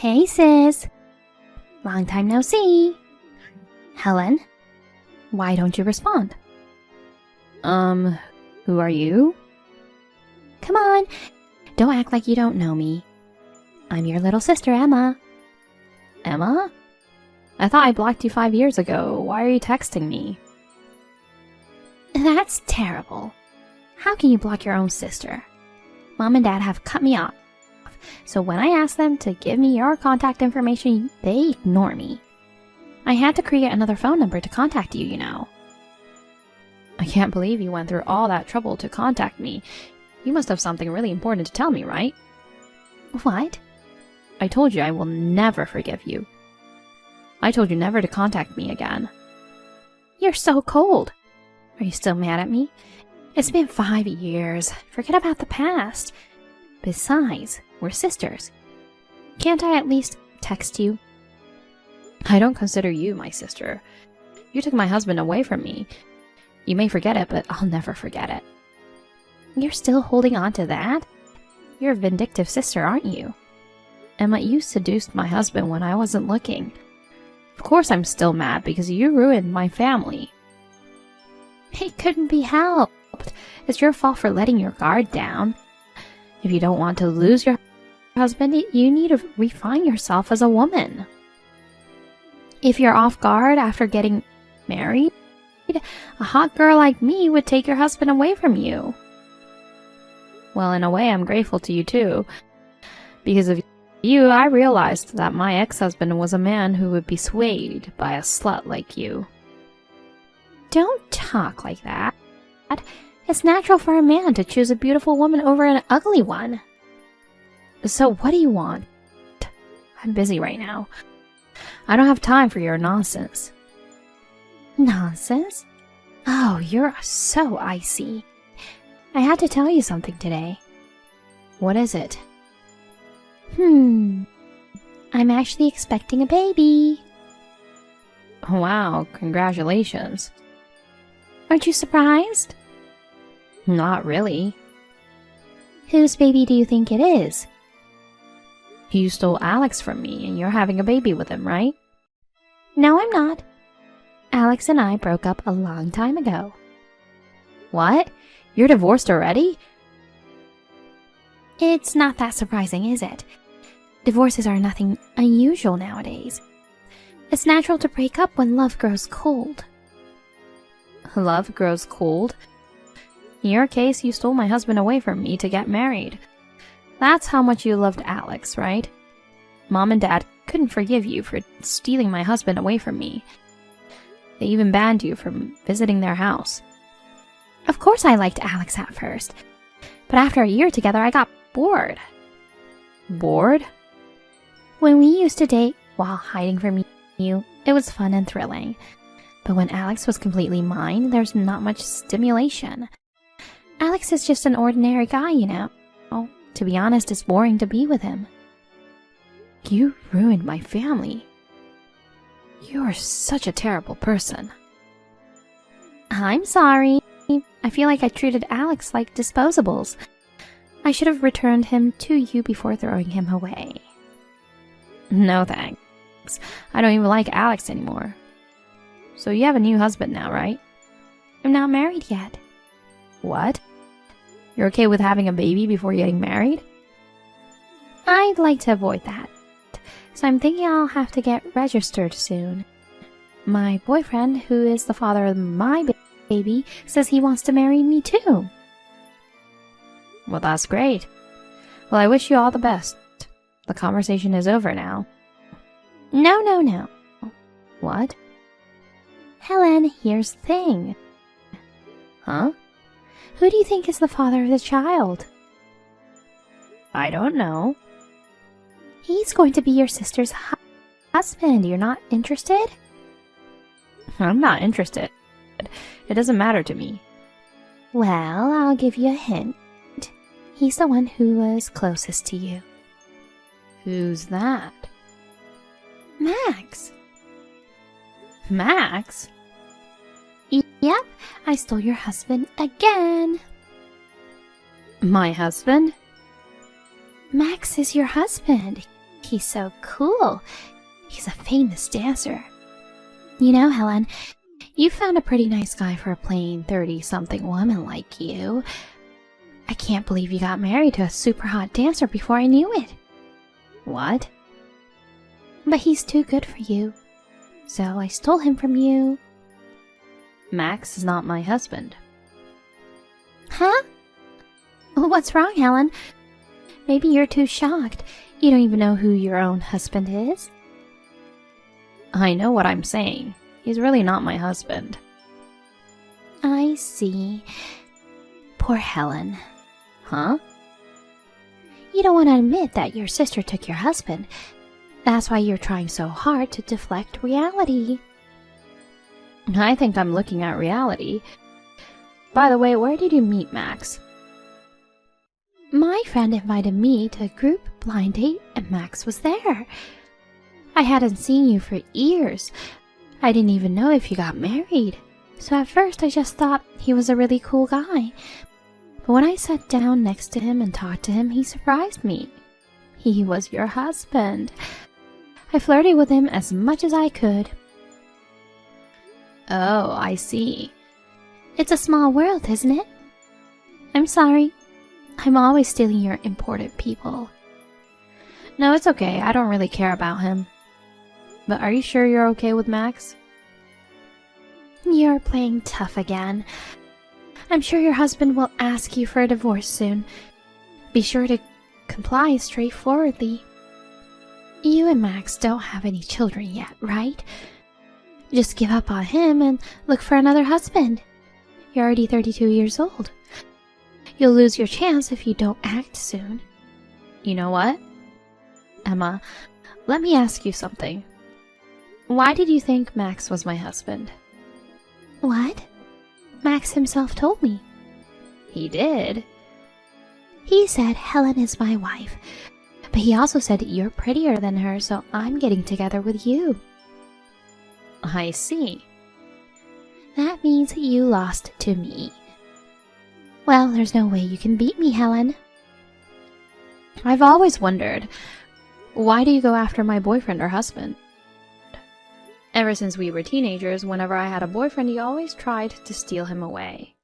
Hey sis, long time no see. Helen, why don't you respond? Who are you? Come on, don't act like you don't know me. I'm your little sister, Emma. Emma? I thought I blocked you 5 years ago. Why are you texting me? That's terrible. How can you block your own sister? Mom and Dad have cut me off, so when I ask them to give me your contact information, they ignore me. I had to create another phone number to contact you, you know. I can't believe you went through all that trouble to contact me. You must have something really important to tell me, right? What? I told you I will never forgive you. I told you never to contact me again. You're so cold. Are you still mad at me? It's been 5 years. Forget about the past. Besides, we're sisters. Can't I at least text you? I don't consider you my sister. You took my husband away from me. You may forget it, but I'll never forget it. You're still holding on to that? You're a vindictive sister, aren't you? Emma, you seduced my husband when I wasn't looking. Of course I'm still mad because you ruined my family. It couldn't be helped. It's your fault for letting your guard down. If you don't want to lose your husband, you need to refine yourself as a woman. If you're off guard after getting married, a hot girl like me would take your husband away from you. Well, in a way, I'm grateful to you too. Because of you, I realized that my ex-husband was a man who would be swayed by a slut like you. Don't talk like that. It's natural for a man to choose a beautiful woman over an ugly one. So what do you want? I'm busy right now. I don't have time for your nonsense. Nonsense? Oh, you're so icy. I had to tell you something today. What is it? I'm actually expecting a baby. Wow, congratulations. Aren't you surprised? Not really. Whose baby do you think it is? You stole Alex from me and you're having a baby with him, right? No, I'm not. Alex and I broke up a long time ago. What? You're divorced already? It's not that surprising, is it? Divorces are nothing unusual nowadays. It's natural to break up when love grows cold. Love grows cold? In your case, you stole my husband away from me to get married. That's how much you loved Alex, right? Mom and Dad couldn't forgive you for stealing my husband away from me. They even banned you from visiting their house. Of course I liked Alex at first, but after a year together I got bored. Bored? When we used to date while hiding from you, it was fun and thrilling. But when Alex was completely mine, there's not much stimulation. Alex is just an ordinary guy, you know. To be honest, it's boring to be with him. You ruined my family. You are such a terrible person. I'm sorry. I feel like I treated Alex like disposables. I should have returned him to you before throwing him away. No thanks. I don't even like Alex anymore. So you have a new husband now, right? I'm not married yet. What? You're okay with having a baby before getting married? I'd like to avoid that. So I'm thinking I'll have to get registered soon. My boyfriend, who is the father of my baby, says he wants to marry me too. Well, that's great. Well, I wish you all the best. The conversation is over now. No. What? Helen, here's the thing. Huh? Who do you think is the father of the child? I don't know. He's going to be your sister's husband. You're not interested? I'm not interested. It doesn't matter to me. Well, I'll give you a hint. He's the one who was closest to you. Who's that? Max. Max? Yep, I stole your husband again. My husband? Max is your husband. He's so cool. He's a famous dancer. You know, Helen, you found a pretty nice guy for a plain 30-something woman like you. I can't believe you got married to a super hot dancer before I knew it. What? But he's too good for you. So I stole him from you. Max is not my husband. Huh? What's wrong, Helen? Maybe you're too shocked. You don't even know who your own husband is? I know what I'm saying. He's really not my husband. I see. Poor Helen. Huh? You don't want to admit that your sister took your husband. That's why you're trying so hard to deflect reality. I think I'm looking at reality. By the way, where did you meet Max? My friend invited me to a group blind date and Max was there. I hadn't seen you for years. I didn't even know if you got married. So at first I just thought he was a really cool guy. But when I sat down next to him and talked to him, he surprised me. He was your husband. I flirted with him as much as I could. Oh, I see. It's a small world, isn't it? I'm sorry. I'm always stealing your important people. No, it's okay. I don't really care about him. But are you sure you're okay with Max? You're playing tough again. I'm sure your husband will ask you for a divorce soon. Be sure to comply straightforwardly. You and Max don't have any children yet, right? Just give up on him and look for another husband. You're already 32 years old. You'll lose your chance if you don't act soon. You know what? Emma, let me ask you something. Why did you think Max was my husband? What? Max himself told me. He did? He said Helen is my wife. But he also said you're prettier than her, so I'm getting together with you. I see. That means you lost to me. Well, there's no way you can beat me, Helen. I've always wondered, why do you go after my boyfriend or husband? Ever since we were teenagers, whenever I had a boyfriend, you always tried to steal him away.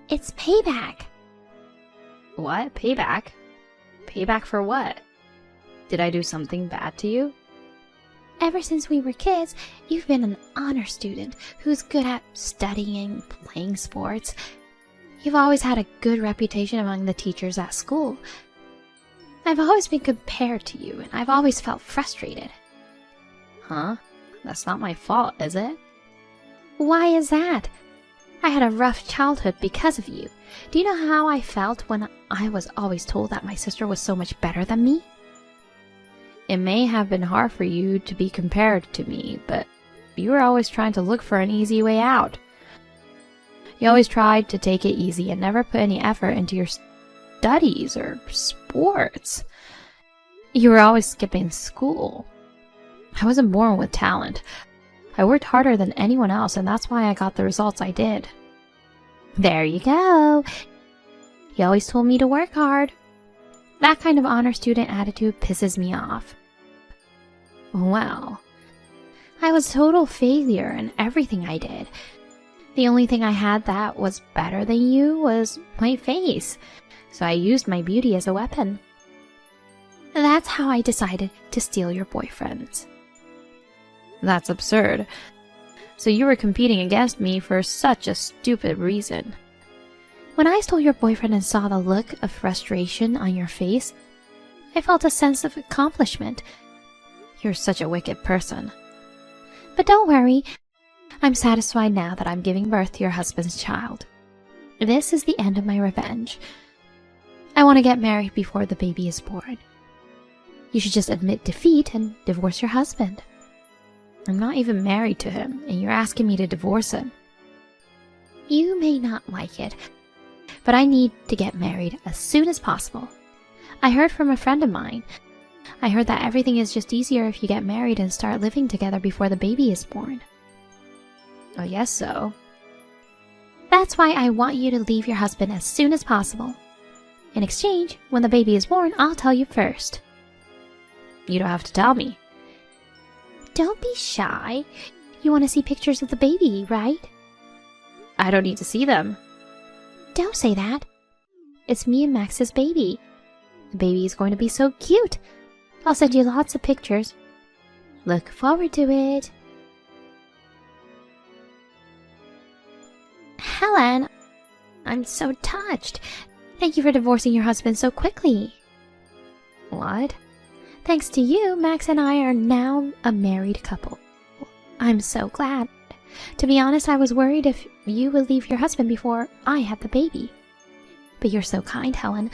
It's payback. What? Payback? Payback for what? Did I do something bad to you? Ever since we were kids, you've been an honor student who's good at studying, playing sports. You've always had a good reputation among the teachers at school. I've always been compared to you, and I've always felt frustrated. Huh? That's not my fault, is it? Why is that? I had a rough childhood because of you. Do you know how I felt when I was always told that my sister was so much better than me? It may have been hard for you to be compared to me, but you were always trying to look for an easy way out. You always tried to take it easy and never put any effort into your studies or sports. You were always skipping school. I wasn't born with talent. I worked harder than anyone else, and that's why I got the results I did. There you go. You always told me to work hard. That kind of honor student attitude pisses me off. Well, I was a total failure in everything I did. The only thing I had that was better than you was my face, so I used my beauty as a weapon. That's how I decided to steal your boyfriends. That's absurd. So you were competing against me for such a stupid reason. When I stole your boyfriend and saw the look of frustration on your face, I felt a sense of accomplishment. You're such a wicked person. But don't worry, I'm satisfied now that I'm giving birth to your husband's child. This is the end of my revenge. I want to get married before the baby is born. You should just admit defeat and divorce your husband. I'm not even married to him, and you're asking me to divorce him. You may not like it, but I need to get married as soon as possible. I heard from a friend of mine. I heard that everything is just easier if you get married and start living together before the baby is born. Oh, yes, so. That's why I want you to leave your husband as soon as possible. In exchange, when the baby is born, I'll tell you first. You don't have to tell me. Don't be shy. You want to see pictures of the baby, right? I don't need to see them. Don't say that. It's me and Max's baby. The baby is going to be so cute. I'll send you lots of pictures. Look forward to it. Helen, I'm so touched. Thank you for divorcing your husband so quickly. What? Thanks to you, Max and I are now a married couple. I'm so glad. To be honest, I was worried if you would leave your husband before I had the baby. But you're so kind, Helen.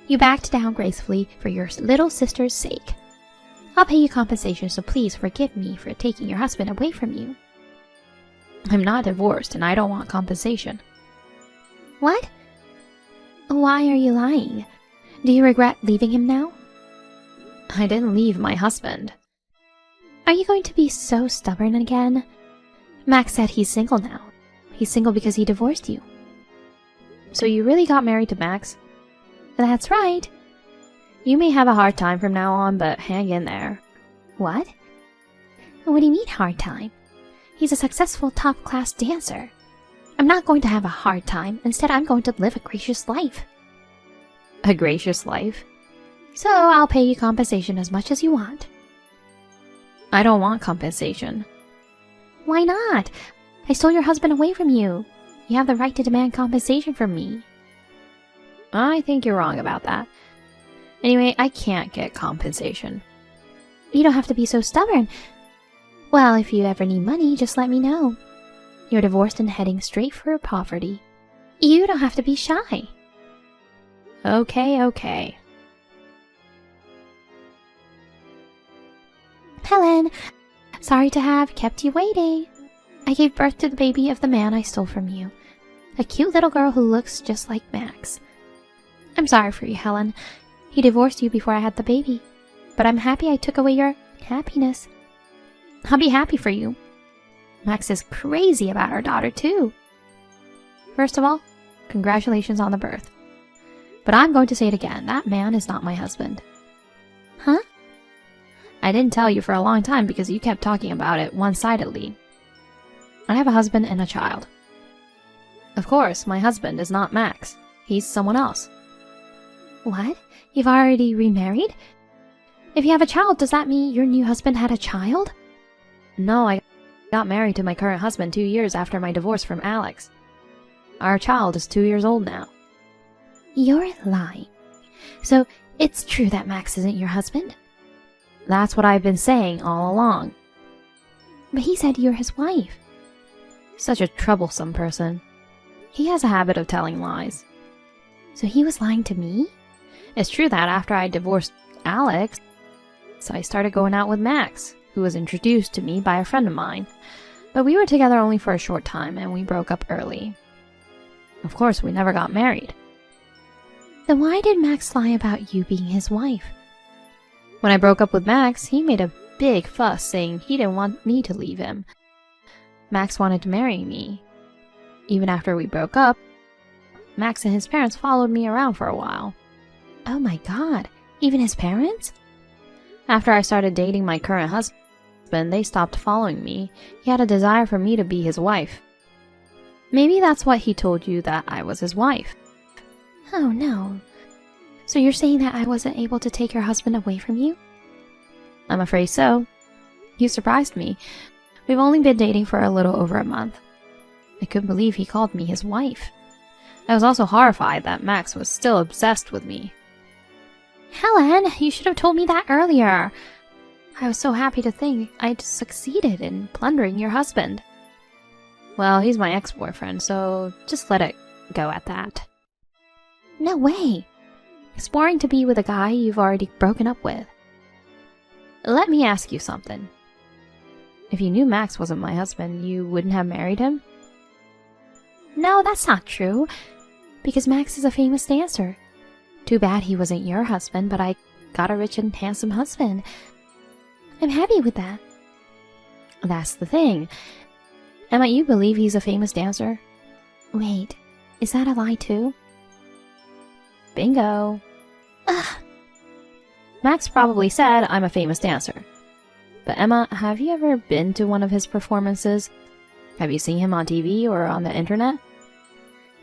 You backed down gracefully for your little sister's sake. I'll pay you compensation, so please forgive me for taking your husband away from you. I'm not divorced and I don't want compensation. What? Why are you lying? Do you regret leaving him now? I didn't leave my husband. Are you going to be so stubborn again? Max said he's single now. He's single because he divorced you. So you really got married to Max? That's right. You may have a hard time from now on, but hang in there. What? What do you mean hard time? He's a successful top-class dancer. I'm not going to have a hard time. Instead, I'm going to live a gracious life. A gracious life? So I'll pay you compensation as much as you want. I don't want compensation. Why not? I stole your husband away from you. You have the right to demand compensation from me. I think you're wrong about that. Anyway, I can't get compensation. You don't have to be so stubborn. Well, if you ever need money, just let me know. You're divorced and heading straight for poverty. You don't have to be shy. Okay. Helen, sorry to have kept you waiting. I gave birth to the baby of the man I stole from you. A cute little girl who looks just like Max. I'm sorry for you, Helen. He divorced you before I had the baby. But I'm happy I took away your happiness. I'll be happy for you. Max is crazy about our daughter, too. First of all, congratulations on the birth. But I'm going to say it again. That man is not my husband. Huh? I didn't tell you for a long time because you kept talking about it one-sidedly. I have a husband and a child. Of course, my husband is not Max. He's someone else. What? You've already remarried? If you have a child, does that mean your new husband had a child? No, I got married to my current husband 2 years after my divorce from Alex. Our child is 2 years old now. You're lying. So, it's true that Max isn't your husband? That's what I've been saying all along. But he said you're his wife. Such a troublesome person. He has a habit of telling lies. So he was lying to me? It's true that after I divorced Alex, I started going out with Max, who was introduced to me by a friend of mine. But we were together only for a short time and we broke up early. Of course, we never got married. Then why did Max lie about you being his wife? When I broke up with Max, he made a big fuss saying he didn't want me to leave him. Max wanted to marry me. Even after we broke up, Max and his parents followed me around for a while. Oh my god, even his parents? After I started dating my current husband, they stopped following me. He had a desire for me to be his wife. Maybe that's what he told you, that I was his wife. Oh no. So you're saying that I wasn't able to take your husband away from you? I'm afraid so. You surprised me. We've only been dating for a little over a month. I couldn't believe he called me his wife. I was also horrified that Max was still obsessed with me. Helen, you should have told me that earlier. I was so happy to think I'd succeeded in plundering your husband. Well, he's my ex-boyfriend, so just let it go at that. No way. It's boring to be with a guy you've already broken up with. Let me ask you something. If you knew Max wasn't my husband, you wouldn't have married him? No, that's not true. Because Max is a famous dancer. Too bad he wasn't your husband, but I got a rich and handsome husband. I'm happy with that. That's the thing. And might you believe he's a famous dancer? Wait, is that a lie too? Bingo. Ugh. Max probably said I'm a famous dancer. But Emma, have you ever been to one of his performances? Have you seen him on TV or on the internet?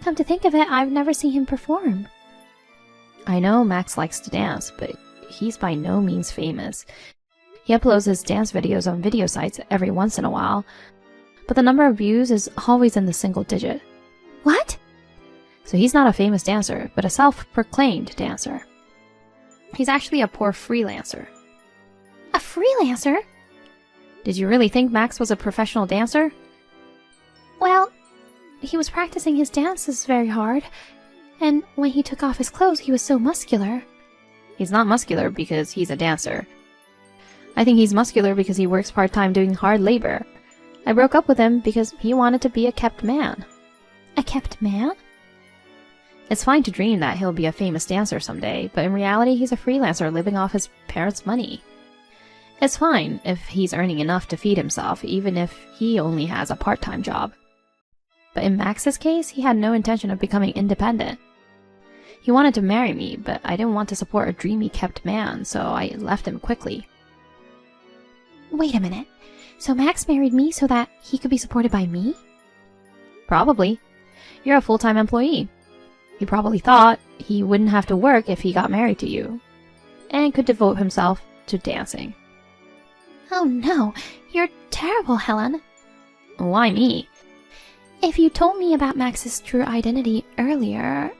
Come to think of it, I've never seen him perform. I know Max likes to dance, but he's by no means famous. He uploads his dance videos on video sites every once in a while, but the number of views is always in the single digit. What? So he's not a famous dancer, but a self-proclaimed dancer. He's actually a poor freelancer. A freelancer? Did you really think Max was a professional dancer? Well, he was practicing his dances very hard, and when he took off his clothes, he was so muscular. He's not muscular because he's a dancer. I think he's muscular because he works part-time doing hard labor. I broke up with him because he wanted to be a kept man. A kept man? It's fine to dream that he'll be a famous dancer someday, but in reality he's a freelancer living off his parents' money. It's fine if he's earning enough to feed himself, even if he only has a part-time job. But in Max's case, he had no intention of becoming independent. He wanted to marry me, but I didn't want to support a dreamy kept man, so I left him quickly. Wait a minute. So Max married me so that he could be supported by me? Probably. You're a full-time employee. He probably thought he wouldn't have to work if he got married to you, and could devote himself to dancing. Oh no, you're terrible, Helen. Why me? If you told me about Max's true identity earlier,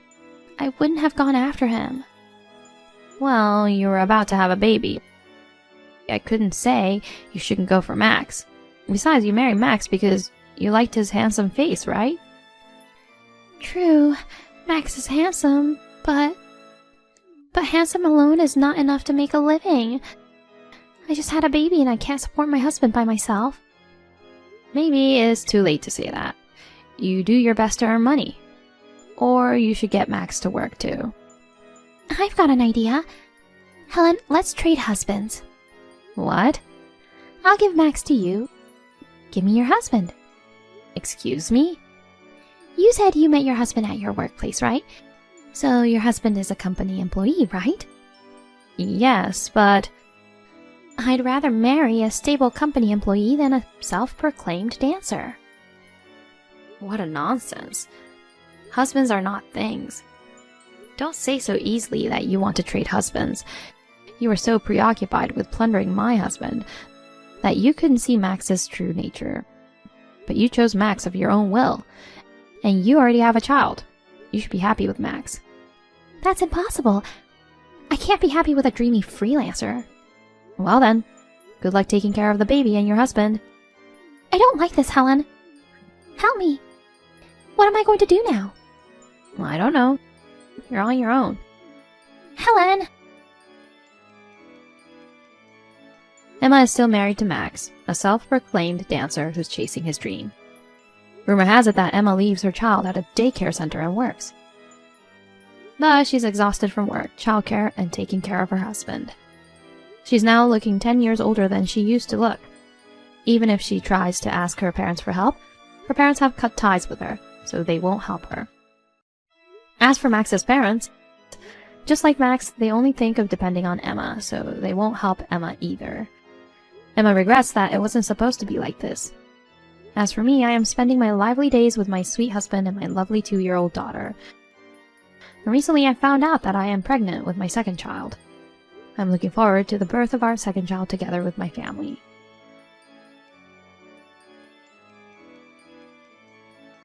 I wouldn't have gone after him. Well, you were about to have a baby. I couldn't say you shouldn't go for Max. Besides, you married Max because you liked his handsome face, right? True, Max is handsome, but handsome alone is not enough to make a living. I just had a baby and I can't support my husband by myself. Maybe it's too late to say that. You do your best to earn money. Or you should get Max to work too. I've got an idea. Helen, let's trade husbands. What? I'll give Max to you. Give me your husband. Excuse me? You said you met your husband at your workplace, right? So your husband is a company employee, right? Yes, but I'd rather marry a stable company employee than a self-proclaimed dancer. what a nonsense. Husbands are not things. Don't say so easily that you want to trade husbands. You were so preoccupied with plundering my husband that you couldn't see Max's true nature. But you chose Max of your own will, and you already have a child. You should be happy with Max. That's impossible. I can't be happy with a dreamy freelancer. Well then, good luck taking care of the baby and your husband. I don't like this, Helen. Help me. What am I going to do now? Well, I don't know. You're on your own. Helen! Emma is still married to Max, a self-proclaimed dancer who's chasing his dream. Rumor has it that Emma leaves her child at a daycare center and works. Thus, she's exhausted from work, childcare, and taking care of her husband. She's now looking 10 years older than she used to look. Even if she tries to ask her parents for help, her parents have cut ties with her, so they won't help her. As for Max's parents, just like Max, they only think of depending on Emma, so they won't help Emma either. Emma regrets that it wasn't supposed to be like this. As for me, I am spending my lively days with my sweet husband and my lovely 2-year-old daughter. And recently I found out that I am pregnant with my second child. I'm looking forward to the birth of our second child together with my family.